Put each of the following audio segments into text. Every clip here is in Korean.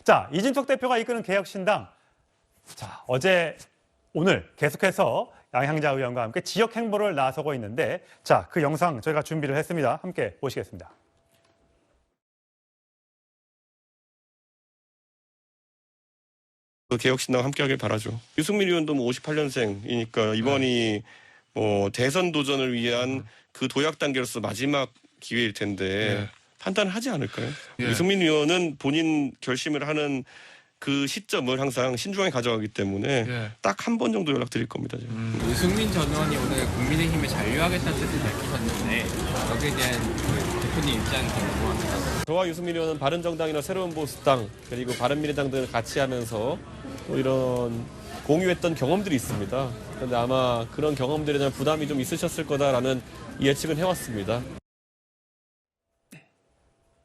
자, 이준석 대표가 이끄는 개혁신당. 자, 어제, 오늘 계속해서 양향자 의원과 함께 지역 행보를 나서고 있는데, 자, 그 영상 저희가 준비를 했습니다. 함께 보시겠습니다. 개혁신당 함께하길 바라죠. 유승민 의원도 58년생이니까 이번이 대선 도전을 위한 그 도약 단계로서 마지막 기회일 텐데 판단을 하지 않을까요? 유승민 의원은 본인 결심을 하는 그 시점을 항상 신중하게 가져가기 때문에 딱 한 번 정도 연락드릴 겁니다. 유승민 전 의원이 오늘 국민의힘에 잔류하겠다는 뜻을 밝히셨는데 여기에 대한 대표님 입장이 궁금합니다. 저와 유승민 의원은 바른정당이나 새로운 보수당 그리고 바른미래당 등을 같이 하면서 또 이런 공유했던 경험들이 있습니다. 그런데 아마 그런 경험들에 대한 부담이 좀 있으셨을 거다라는 예측은 해왔습니다.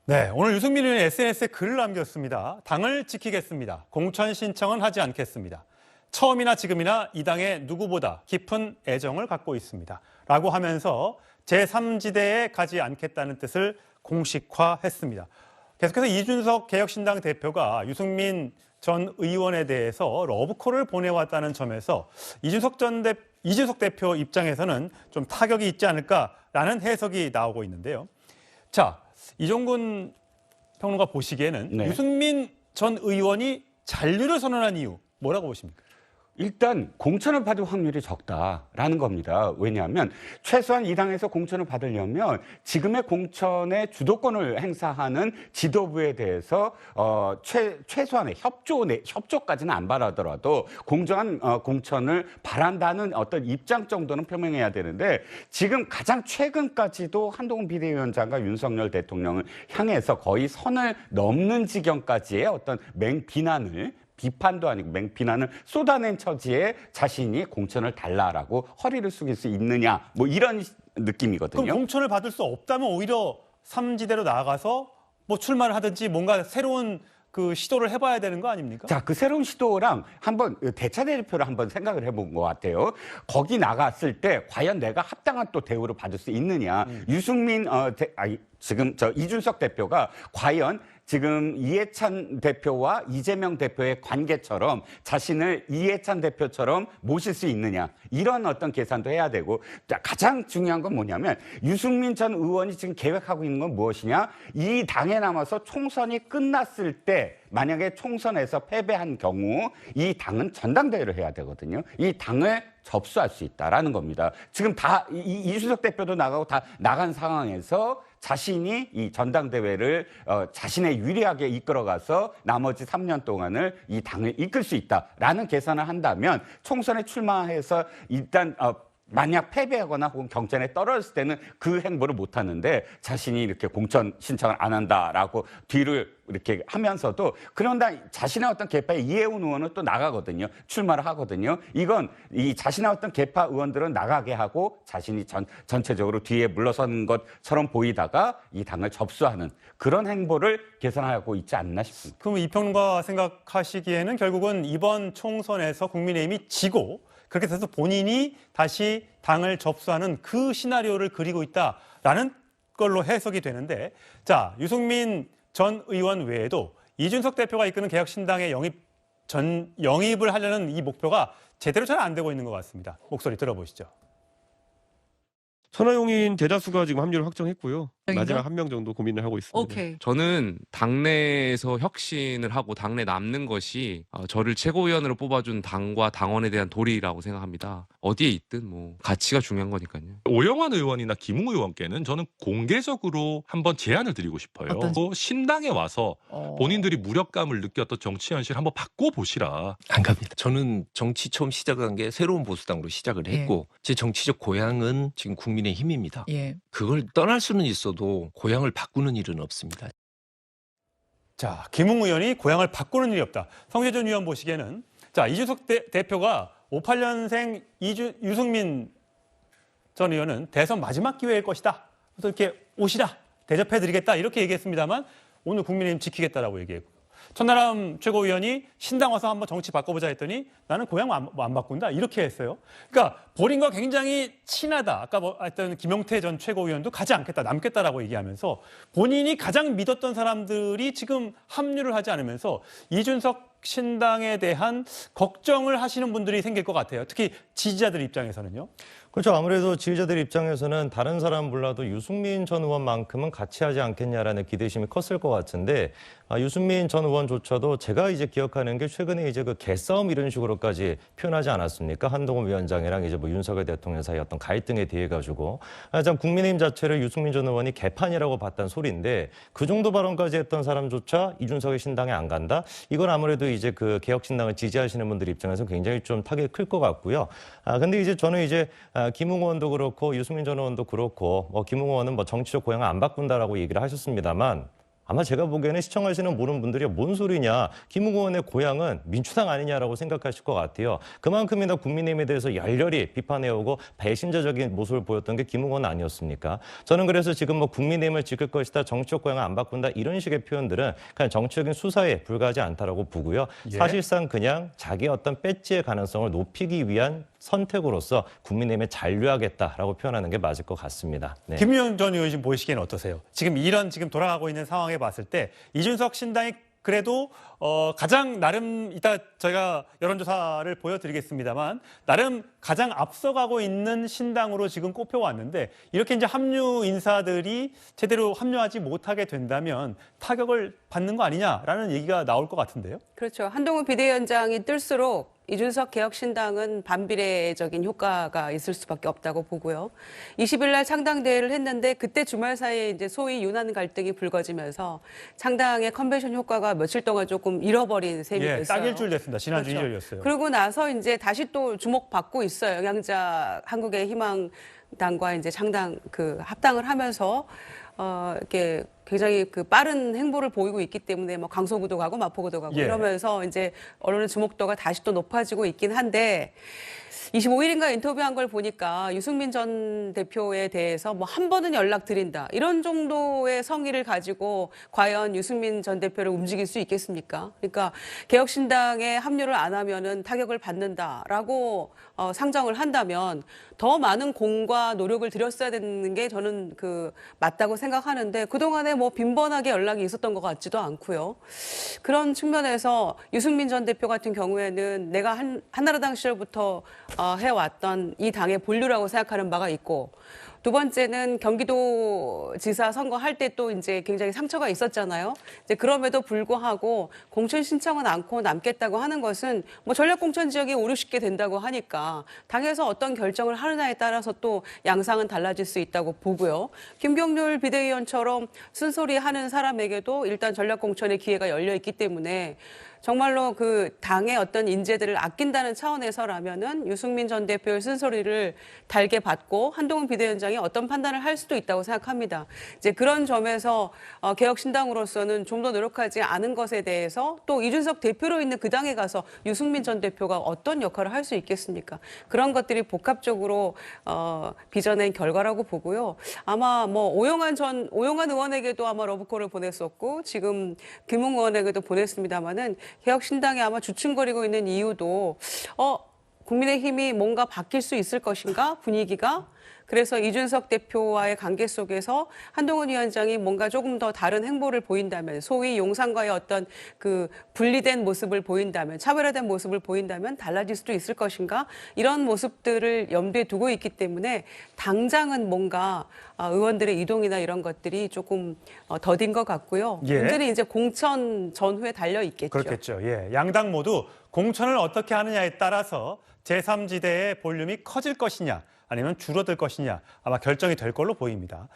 네, 오늘 유승민 의원이 SNS에 글을 남겼습니다. 당을 지키겠습니다. 공천 신청은 하지 않겠습니다. 처음이나 지금이나 이 당에 누구보다 깊은 애정을 갖고 있습니다. 라고 하면서 제3지대에 가지 않겠다는 뜻을 공식화했습니다. 계속해서 이준석 개혁신당 대표가 유승민 전 의원에 대해서 러브콜을 보내왔다는 점에서 이준석 대표 입장에서는 좀 타격이 있지 않을까라는 해석이 나오고 있는데요. 자, 이종근 평론가 보시기에는 유승민 전 의원이 잔류를 선언한 이유 뭐라고 보십니까? 일단 공천을 받을 확률이 적다라는 겁니다. 왜냐하면 최소한 이 당에서 공천을 받으려면 지금의 공천의 주도권을 행사하는 지도부에 대해서 최소한의 협조까지는 안 바라더라도 공정한 공천을 바란다는 어떤 입장 정도는 표명해야 되는데 지금 가장 최근까지도 한동훈 비대위원장과 윤석열 대통령을 향해서 거의 선을 넘는 지경까지의 어떤 비판도 아니고 맹비난을 쏟아낸 처지에 자신이 공천을 달라라고 허리를 숙일 수 있느냐 뭐 이런 느낌이거든요. 그럼 공천을 받을 수 없다면 오히려 3지대로 나아가서 뭐 출마를 하든지 뭔가 새로운 그 시도를 해봐야 되는 거 아닙니까? 자, 그 새로운 시도랑 한번 대차대표를 한번 생각을 해본 것 같아요. 거기 나갔을 때 과연 내가 합당한 또 대우를 받을 수 있느냐. 유승민 지금 이준석 대표가 과연 지금 이해찬 대표와 이재명 대표의 관계처럼 자신을 이해찬 대표처럼 모실 수 있느냐 이런 어떤 계산도 해야 되고 가장 중요한 건 뭐냐면 유승민 전 의원이 지금 계획하고 있는 건 무엇이냐 이 당에 남아서 총선이 끝났을 때 만약에 총선에서 패배한 경우 이 당은 전당대회를 해야 되거든요. 이 당을 접수할 수 있다라는 겁니다. 지금 다 이준석 대표도 나가고 다 나간 상황에서 자신이 이 전당대회를 자신의 유리하게 이끌어가서 나머지 3년 동안을 이 당을 이끌 수 있다라는 계산을 한다면 총선에 출마해서 일단 만약 패배하거나 혹은 경선에 떨어졌을 때는 그 행보를 못 하는데 자신이 이렇게 공천 신청을 안 한다라고 뒤를 이렇게 하면서도 그런다 자신의 어떤 계파의 이해운 의원은 또 나가거든요. 출마를 하거든요. 이건 이 자신의 어떤 계파 의원들은 나가게 하고 자신이 전체적으로 뒤에 물러서는 것처럼 보이다가 이 당을 접수하는 그런 행보를 계산하고 있지 않나 싶습니다. 그럼 이 평론가 생각하시기에는 결국은 이번 총선에서 국민의힘이 지고 그렇게 돼서 본인이 다시 당을 접수하는 그 시나리오를 그리고 있다라는 걸로 해석이 되는데 자, 유승민 전 의원 외에도 이준석 대표가 이끄는 개혁신당의 영입을 하려는 이 목표가 제대로 잘 안 되고 있는 것 같습니다. 목소리 들어보시죠. 천하용인 대다수가 지금 합류를 확정했고요. 마지막 한 명 정도 고민을 하고 있습니다. 오케이. 저는 당내에서 혁신을 하고 당내 남는 것이 저를 최고위원으로 뽑아준 당과 당원에 대한 도리라고 생각합니다. 어디에 있든 뭐 가치가 중요한 거니까요. 오영환 의원이나 김웅 의원께는 저는 공개적으로 한번 제안을 드리고 싶어요. 신당에 와서 본인들이 무력감을 느꼈던 정치 현실 한번 바꿔보시라. 안 갑니다. 저는 정치 처음 시작한 게 새로운 보수당으로 시작을 했고 제 정치적 고향은 지금 국민의힘입니다. 그걸 떠날 수는 있어도 고향을 바꾸는 일은 없습니다. 자, 김웅 의원이 고향을 바꾸는 일이 없다. 성세준 의원 보시기에는 자, 이준석 대표가 58년생 유승민 전 의원은 대선 마지막 기회일 것이다. 그래서 이렇게 오시라, 대접해드리겠다 이렇게 얘기했습니다만 오늘 국민의힘 지키겠다라고 얘기했고 천하람 최고위원이 신당 와서 한번 정치 바꿔보자 했더니 나는 고향 안 바꾼다 이렇게 했어요. 그러니까 본인과 굉장히 친하다. 아까 뭐 했던 김용태 전 최고위원도 가지 않겠다, 남겠다라고 얘기하면서 본인이 가장 믿었던 사람들이 지금 합류를 하지 않으면서 이준석 신당에 대한 걱정을 하시는 분들이 생길 것 같아요. 특히 지지자들 입장에서는요. 그렇죠. 아무래도 지지자들 입장에서는 다른 사람 몰라도 유승민 전 의원만큼은 같이 하지 않겠냐라는 기대심이 컸을 것 같은데 유승민 전 의원조차도 제가 이제 기억하는 게 최근에 이제 그 개싸움 이런 식으로까지 표현하지 않았습니까? 한동훈 위원장이랑 이제 뭐 윤석열 대통령 사이 어떤 갈등에 대해 가지고 참 국민의힘 자체를 유승민 전 의원이 개판이라고 봤다는 소리인데 그 정도 발언까지 했던 사람조차 이준석의 신당에 안 간다? 이건 아무래도 이제 그 개혁신당을 지지하시는 분들 입장에서 굉장히 좀 타격이 클 것 같고요. 근데 이제 저는 이제 김웅 의원도 그렇고 유승민 전 의원도 그렇고 뭐 김웅 의원은 뭐 정치적 고향을 안 바꾼다라고 얘기를 하셨습니다만 아마 제가 보기에는 시청하시는 모르는 분들이 뭔 소리냐. 김웅 의원의 고향은 민주당 아니냐라고 생각하실 것 같아요. 그만큼이나 국민의힘에 대해서 열렬히 비판해오고 배신자적인 모습을 보였던 게 김웅 의원 아니었습니까? 저는 그래서 지금 뭐 국민의힘을 지킬 것이다, 정치적 고향을 안 바꾼다 이런 식의 표현들은 그냥 정치적인 수사에 불과하지 않다라고 보고요. 예. 사실상 그냥 자기의 어떤 배지의 가능성을 높이기 위한 선택으로서 국민의힘에 잔류하겠다라고 표현하는 게 맞을 것 같습니다. 네. 김유현 전 의원님 보시기에는 어떠세요? 지금 이런 지금 돌아가고 있는 상황에 봤을 때 이준석 신당이 그래도 가장 나름 이따 저희가 여론조사를 보여드리겠습니다만 나름 가장 앞서가고 있는 신당으로 지금 꼽혀왔는데 이렇게 이제 합류 인사들이 제대로 합류하지 못하게 된다면 타격을 받는 거 아니냐라는 얘기가 나올 것 같은데요. 그렇죠. 한동훈 비대위원장이 뜰수록 이준석 개혁신당은 반비례적인 효과가 있을 수밖에 없다고 보고요. 20일 날 창당대회를 했는데 그때 주말 사이에 이제 소위 유난 갈등이 불거지면서 창당의 컨벤션 효과가 며칠 동안 조금 잃어버린 셈이 됐어요. 딱 일주일 됐습니다. 지난주 그렇죠. 일요일이었어요. 그러고 나서 이제 다시 또 주목받고 있어요. 영양자 한국의 희망당과 이제 창당 합당을 하면서 이렇게 굉장히 빠른 행보를 보이고 있기 때문에 뭐 강서구도 가고 마포구도 가고 예. 이러면서 이제 언론의 주목도가 다시 또 높아지고 있긴 한데 25일인가 인터뷰한 걸 보니까 유승민 전 대표에 대해서 뭐 한 번은 연락드린다 이런 정도의 성의를 가지고 과연 유승민 전 대표를 움직일 수 있겠습니까? 그러니까 개혁신당에 합류를 안 하면은 타격을 받는다라고 상정을 한다면 더 많은 공과 노력을 들였어야 되는 게 저는 맞다고 생각하는데 그동안에 뭐 빈번하게 연락이 있었던 것 같지도 않고요. 그런 측면에서 유승민 전 대표 같은 경우에는 내가 한나라당 시절부터 해왔던 이 당의 본류라고 생각하는 바가 있고 두 번째는 경기도지사 선거할 때 또 이제 굉장히 상처가 있었잖아요. 이제 그럼에도 불구하고 공천 신청은 않고 남겠다고 하는 것은 뭐 전략 공천 지역이 5, 60개 된다고 하니까 당에서 어떤 결정을 하느냐에 따라서 또 양상은 달라질 수 있다고 보고요. 김경률 비대위원처럼 쓴소리하는 사람에게도 일단 전략 공천의 기회가 열려 있기 때문에 정말로 당의 어떤 인재들을 아낀다는 차원에서라면은 유승민 전 대표의 쓴소리를 달게 받고 한동훈 비대위원장이 어떤 판단을 할 수도 있다고 생각합니다. 이제 그런 점에서 개혁신당으로서는 좀 더 노력하지 않은 것에 대해서 또 이준석 대표로 있는 그 당에 가서 유승민 전 대표가 어떤 역할을 할 수 있겠습니까? 그런 것들이 복합적으로 빚어낸 결과라고 보고요. 아마 뭐 오영환 의원에게도 아마 러브콜을 보냈었고 지금 김웅 의원에게도 보냈습니다마는 개혁신당이 아마 주춤거리고 있는 이유도 국민의힘이 뭔가 바뀔 수 있을 것인가 분위기가 그래서 이준석 대표와의 관계 속에서 한동훈 위원장이 뭔가 조금 더 다른 행보를 보인다면 소위 용산과의 어떤 분리된 모습을 보인다면 차별화된 모습을 보인다면 달라질 수도 있을 것인가 이런 모습들을 염두에 두고 있기 때문에 당장은 뭔가 의원들의 이동이나 이런 것들이 조금 더딘 것 같고요. 예. 문제는 이제 공천 전후에 달려 있겠죠. 그렇겠죠. 예. 양당 모두 공천을 어떻게 하느냐에 따라서 제3지대의 볼륨이 커질 것이냐 아니면 줄어들 것이냐 아마 결정이 될 걸로 보입니다.